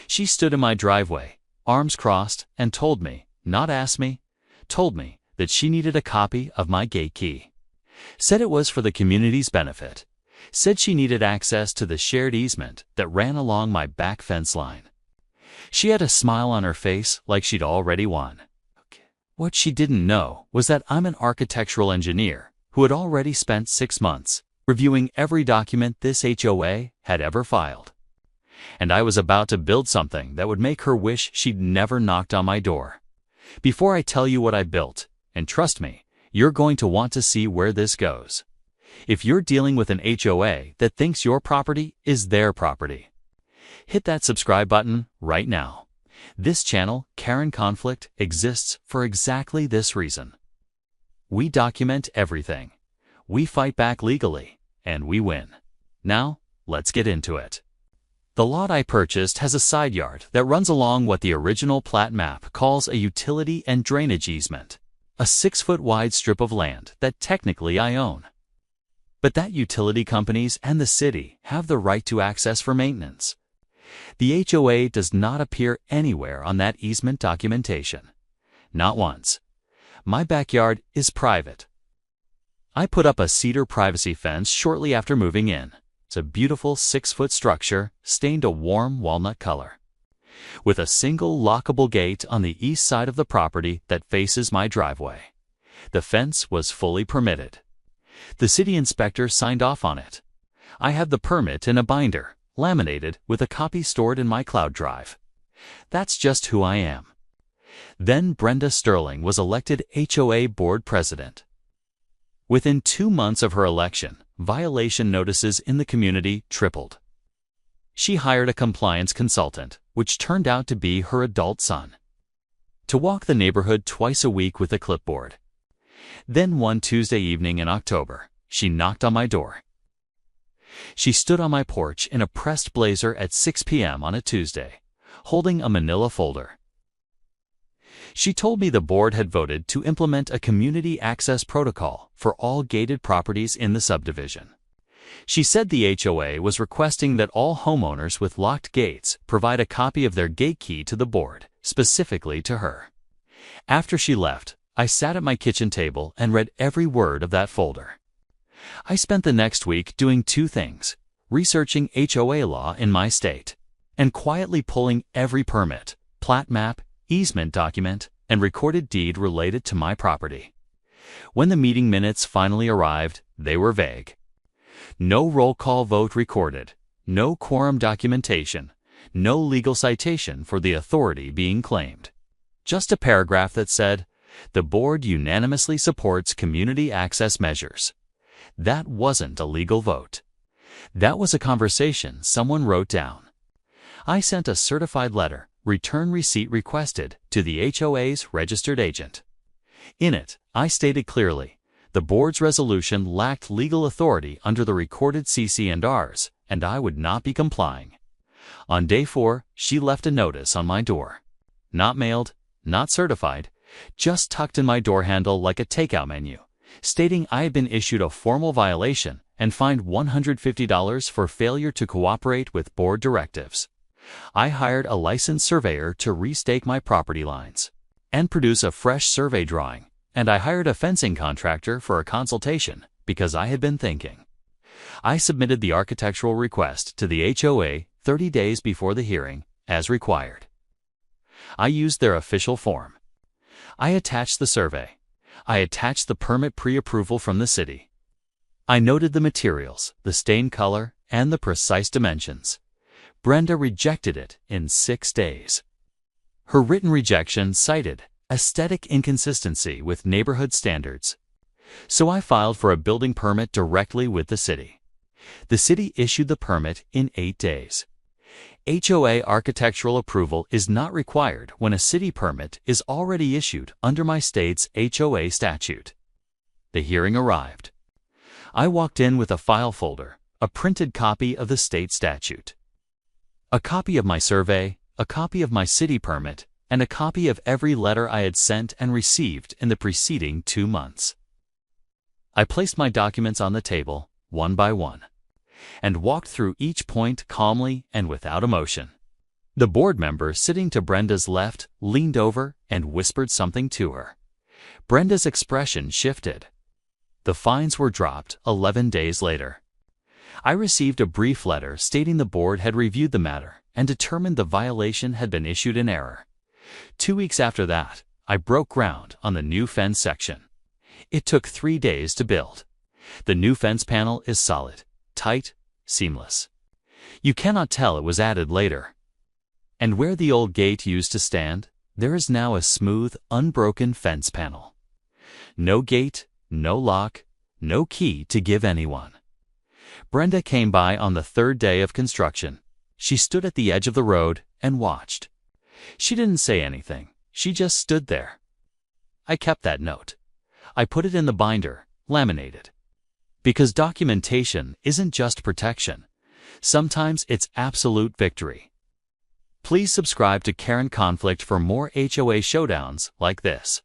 She stood in my driveway, arms crossed, and told me, not asked me, told me that she needed a copy of my gate key. Said it was for the community's benefit. Said she needed access to the shared easement that ran along my back fence line. She had a smile on her face like she'd already won. What she didn't know was that I'm an architectural engineer who had already spent 6 months reviewing every document this HOA had ever filed. And I was about to build something that would make her wish she'd never knocked on my door. Before I tell you what I built, and trust me, you're going to want to see where this goes. If you're dealing with an HOA that thinks your property is their property, hit that subscribe button right now. This channel, Karen Conflict, exists for exactly this reason. We document everything. We fight back legally, and we win. Now, let's get into it. The lot I purchased has a side yard that runs along what the original plat map calls a utility and drainage easement, a 6-foot wide strip of land that technically I own. But that utility companies and the city have the right to access for maintenance. The HOA does not appear anywhere on that easement documentation. Not once. My backyard is private. I put up a cedar privacy fence shortly after moving in. It's a beautiful 6-foot structure stained a warm walnut color, with a single lockable gate on the east side of the property that faces my driveway. The fence was fully permitted. The city inspector signed off on it. I have the permit in a binder, laminated with a copy stored in my cloud drive. That's just who I am. Then Brenda Sterling was elected HOA board president. Within 2 months of her election, violation notices in the community tripled. She hired a compliance consultant, which turned out to be her adult son, to walk the neighborhood twice a week with a clipboard. Then one Tuesday evening in October, she knocked on my door. She stood on my porch in a pressed blazer at 6 p.m. on a Tuesday, holding a manila folder. She told me the board had voted to implement a community access protocol for all gated properties in the subdivision. She said the HOA was requesting that all homeowners with locked gates provide a copy of their gate key to the board, specifically to her. After she left, I sat at my kitchen table and read every word of that folder. I spent the next week doing 2 things: researching HOA law in my state, and quietly pulling every permit, plat map, easement document, and recorded deed related to my property. When the meeting minutes finally arrived, they were vague. No roll call vote recorded, no quorum documentation, no legal citation for the authority being claimed. Just a paragraph that said, "The board unanimously supports community access measures." That wasn't a legal vote. That was a conversation someone wrote down. I sent a certified letter, return receipt requested, to the HOA's registered agent. In it, I stated clearly, the board's resolution lacked legal authority under the recorded CC&Rs, and I would not be complying. On day 4, she left a notice on my door. Not mailed, not certified, just tucked in my door handle like a takeout menu, stating I had been issued a formal violation and fined $150 for failure to cooperate with board directives. I hired a licensed surveyor to restake my property lines and produce a fresh survey drawing, and I hired a fencing contractor for a consultation because I had been thinking. I submitted the architectural request to the HOA 30 days before the hearing, as required. I used their official form. I attached the survey. I attached the permit pre-approval from the city. I noted the materials, the stain color, and the precise dimensions. Brenda rejected it in 6 days. Her written rejection cited aesthetic inconsistency with neighborhood standards. So I filed for a building permit directly with the city. The city issued the permit in 8 days. HOA architectural approval is not required when a city permit is already issued under my state's HOA statute. The hearing arrived. I walked in with a file folder, a printed copy of the state statute, a copy of my survey, a copy of my city permit, and a copy of every letter I had sent and received in the preceding 2 months. I placed my documents on the table, one by one, and walked through each point calmly and without emotion. The board member sitting to Brenda's left leaned over and whispered something to her. Brenda's expression shifted. The fines were dropped 11 days later. I received a brief letter stating the board had reviewed the matter and determined the violation had been issued in error. 2 weeks after that, I broke ground on the new fence section. It took 3 days to build. The new fence panel is solid, tight, seamless. You cannot tell it was added later. And where the old gate used to stand, there is now a smooth, unbroken fence panel. No gate, no lock, no key to give anyone. Brenda came by on the 3rd day of construction. She stood at the edge of the road and watched. She didn't say anything. She just stood there. I kept that note. I put it in the binder, laminated. Because documentation isn't just protection. Sometimes it's absolute victory. Please subscribe to Karen Conflict for more HOA showdowns like this.